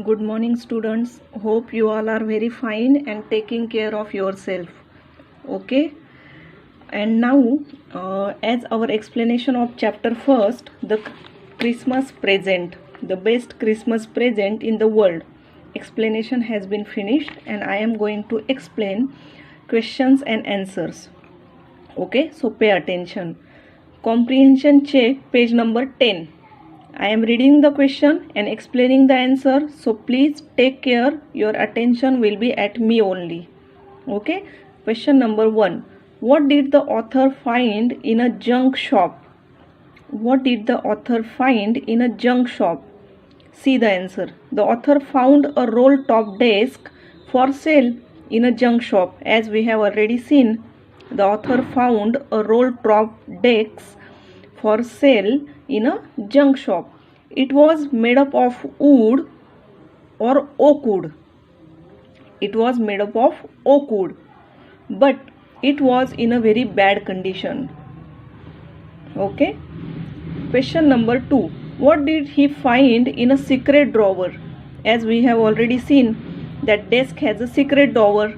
Good morning, students. Hope you all are very fine and taking care of yourself. Okay. And now, as our explanation of chapter first, the Christmas present, the best Christmas present in the world. Explanation has been finished, and I am going to explain questions and answers. Okay. So pay attention. Comprehension check, page number 10. I am reading the question and explaining the answer, so please take care, your attention will be at me only. Okay. Question number 1. What did the author find in a junk shop? What did the author find in a junk shop? See the answer. The author found a roll top desk for sale in a junk shop. As we have already seen, the author found a roll top desk for sale in a junk shop. It was made up of wood or oak wood. It was made up of oak wood, but it was in a very bad condition. Okay. Question number 2. What did he find in a secret drawer? As we have already seen, that desk has a secret drawer.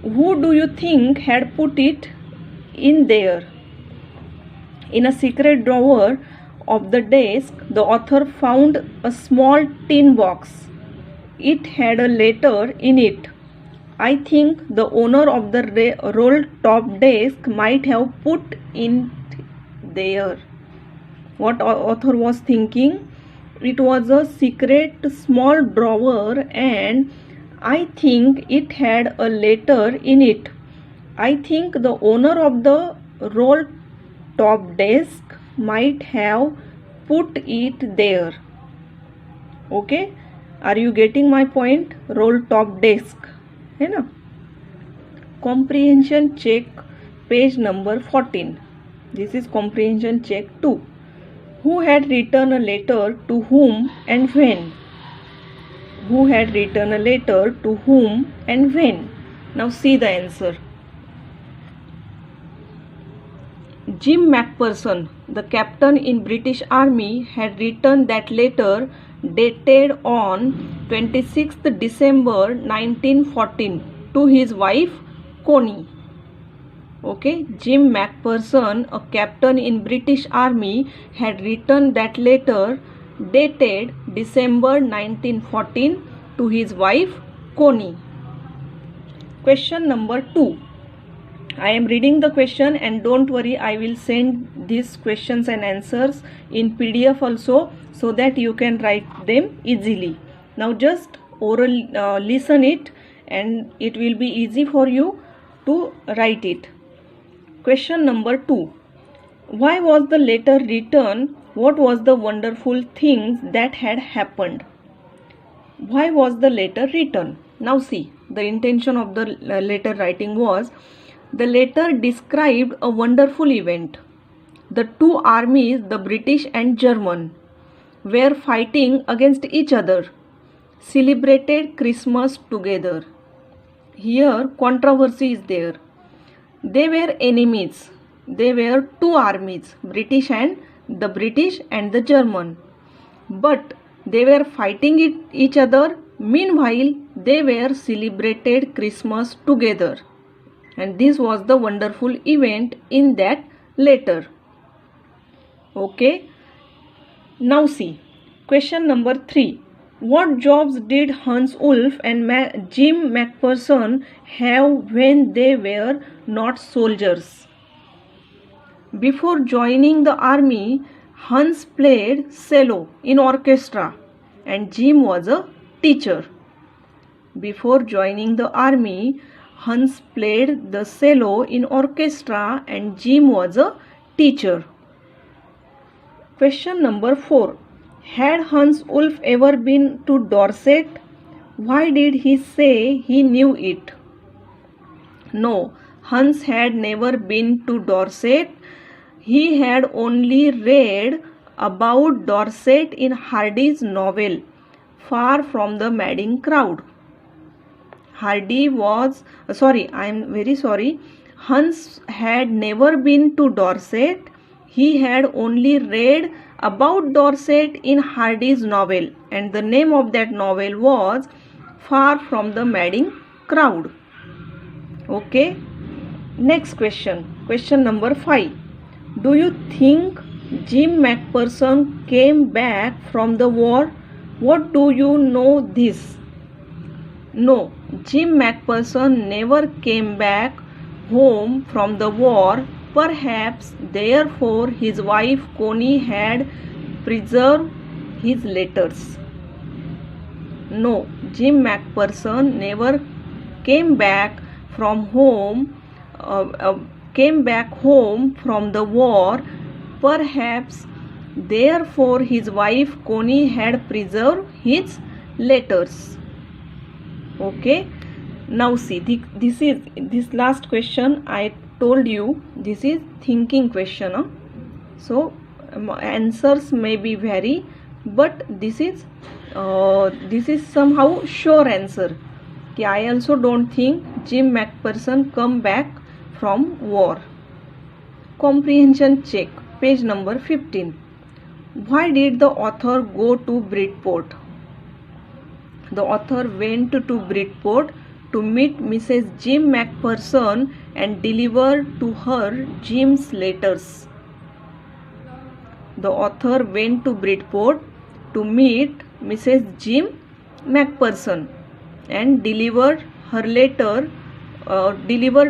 Who do you think had put it in there? In a secret drawer of the desk, the author found a small tin box. It had a letter in it. I think the owner of the roll-top desk might have put it there. What author was thinking? It was a secret small drawer, and I think it had a letter in it. I think the owner of the roll-top desk might have put it there. Okay, are you getting my point? Roll-top desk, है ना? Comprehension check, page number 14. This is comprehension check 2. Who had written a letter to whom and when? Who had written a letter to whom and when? Now see the answer. Jim McPherson, the captain in British Army, had written that letter dated on 26th December 1914 to his wife Connie. Okay, Jim McPherson, a captain in British Army, had written that letter dated December 1914 to his wife Connie. Question number 2. I am reading the question, and don't worry, I will send these questions and answers in PDF also, so that you can write them easily. Now just listen it, and it will be easy for you to write it. Question number 2. Why was the letter written? What was the wonderful things that had happened? Why was the letter written? Now see, the intention of the letter writing was, the letter described a wonderful event. The two armies, the British and German, were fighting against each other, celebrated Christmas together. Here controversy is there. They were enemies. They were two armies, British and the German. But they were fighting each other. Meanwhile, they were celebrated Christmas together. And this was the wonderful event in that letter. Okay. Now see. Question number 3. What jobs did Hans Wolf and Jim McPherson have when they were not soldiers? Before joining the army, Hans played cello in orchestra and Jim was a teacher. Before joining the army, Hans played the cello in orchestra and Jim was a teacher. Question number 4. Had Hans Wolf ever been to Dorset? Why did he say he knew it? No, Hans had never been to Dorset. He had only read about Dorset in Hardy's novel, Far from the Madding Crowd. Hans had never been to Dorset. He had only read about Dorset in Hardy's novel, and the name of that novel was Far from the Madding Crowd. Okay, next question number 5. Do you think Jim McPherson came back from the war? What do you know this? No, Jim McPherson never came back home from the war. Perhaps therefore his wife Connie had preserved his letters. No, Jim McPherson never came back from home from the war. Perhaps therefore his wife Connie had preserved his letters. Okay, now see, this last question I told you, this is thinking question. So answers may be vary, but this is somehow sure answer. I also don't think Jim McPherson come back from war. Comprehension check, page number 15. Why did the author go to Bridport? The author went to Bridport to meet Mrs. Jim McPherson and deliver to her Jim's letters. The author went to Bridport to meet Mrs. Jim McPherson and deliver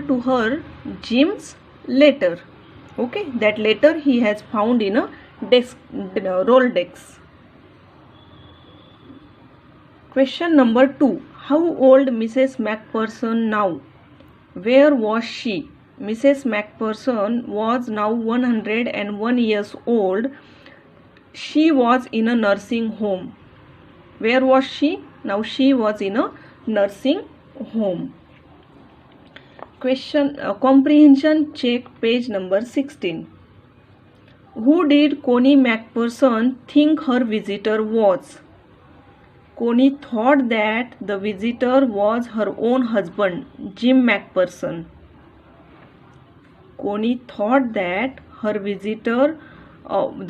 to her Jim's letter. Okay, that letter he has found in a Rolodex. Question number 2. How old Mrs. McPherson now? Where was she? Mrs. McPherson was now 101 years old. She was in a nursing home. Where was she? Now she was in a nursing home. Comprehension check, page number 16. Who did Connie McPherson think her visitor was? Connie thought that the visitor was her own husband, Jim McPherson. Connie thought that the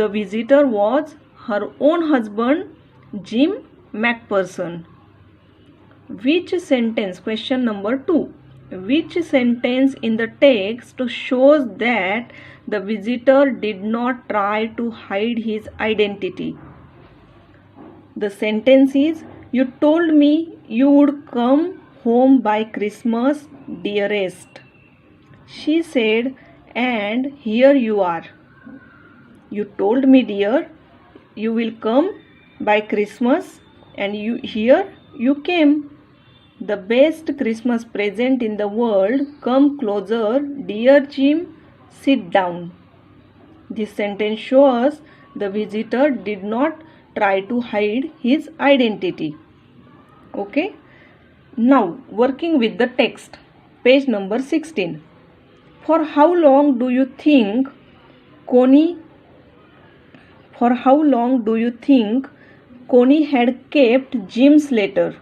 visitor was her own husband, Jim McPherson. Which sentence, question number 2, which sentence in the text shows that the visitor did not try to hide his identity? The sentence is, you told me you would come home by Christmas, dearest. She said, and here you are. You told me, dear, you will come by Christmas, and here you came. The best Christmas present in the world. Come closer, dear Jim, sit down. This sentence shows the visitor did not try to hide his identity. Okay, now working with the text, page number 16. For how long do you think Connie had kept Jim's letter?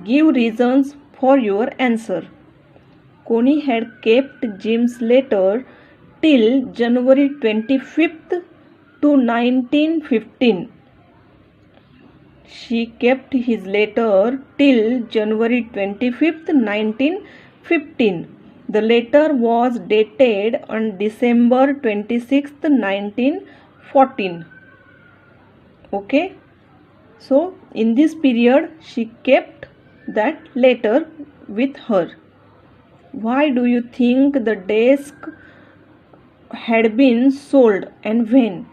Give reasons for your answer. Connie had kept Jim's letter till January 25th to 1915. She kept his letter till January 25th, 1915. The letter was dated on December 26th, 1914. Okay. So, in this period, she kept that letter with her. Why do you think the desk had been sold, and when?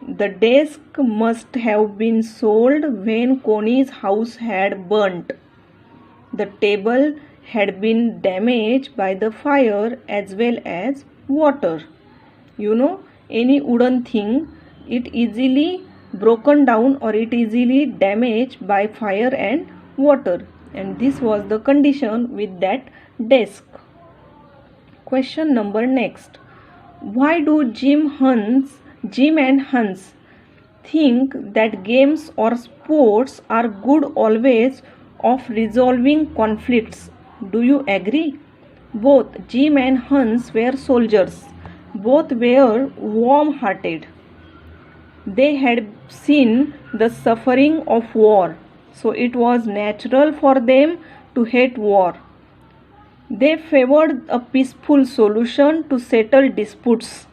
The desk must have been sold when Connie's house had burnt. The table had been damaged by the fire as well as water. You know, any wooden thing, it easily broken down or it easily damaged by fire and water, and this was the condition with that desk. Question number next. Why do Jim and Hans think that games or sports are good always of resolving conflicts? Do you agree? Both Jim and Hans were soldiers. Both were warm-hearted. They had seen the suffering of war, so it was natural for them to hate war. They favored a peaceful solution to settle disputes.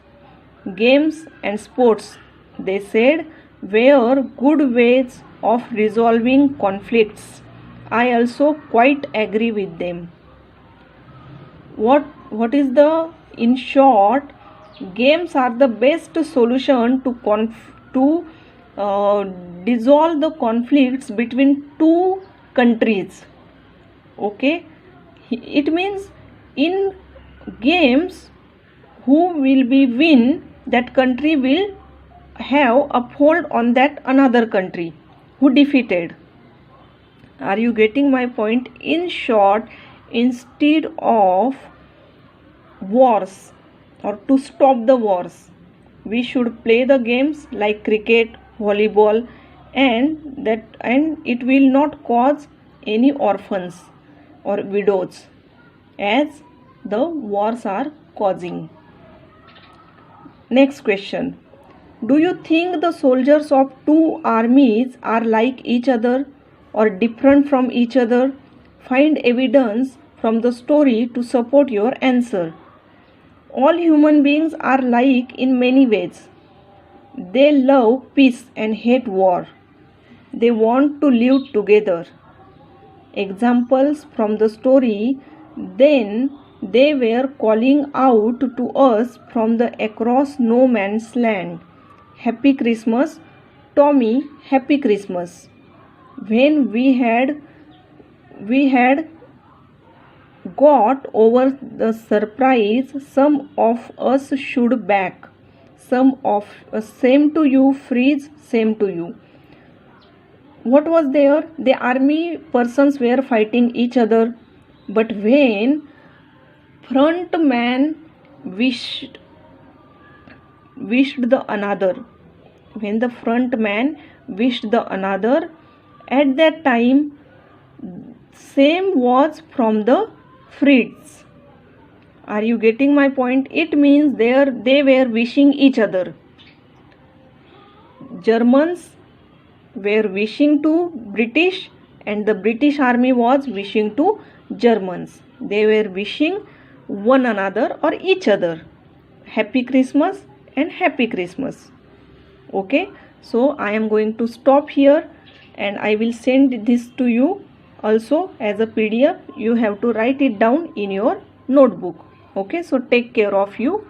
Games and sports, they said, were good ways of resolving conflicts. I also quite agree with them. What is the, in short, games are the best solution to dissolve the conflicts between two countries. Okay, it means in games who will be win, that country will have uphold on that another country who defeated. Are you getting my point? In short, instead of wars or to stop the wars, we should play the games like cricket, volleyball, and it will not cause any orphans or widows as the wars are causing. Next question. Do you think the soldiers of two armies are like each other or different from each other? Find evidence from the story to support your answer. All human beings are alike in many ways. They love peace and hate war. They want to live together. Examples from the story: then they were calling out to us from the across no man's land, "Happy Christmas, Tommy, Happy Christmas." When we had got over the surprise, some of us should back. Some of us, same to you, freeze, same to you. What was there? The army persons were fighting each other, but when front man wished the another, when the front man wished the another, at that time same was from the Fritz. Are you getting my point? It means they were wishing each other. Germans were wishing to British and the British army was wishing to Germans. They were wishing one another or each other Happy Christmas and Happy Christmas. Okay, so I am going to stop here and I will send this to you also as a PDF. You have to write it down in your notebook. Okay, so take care of you.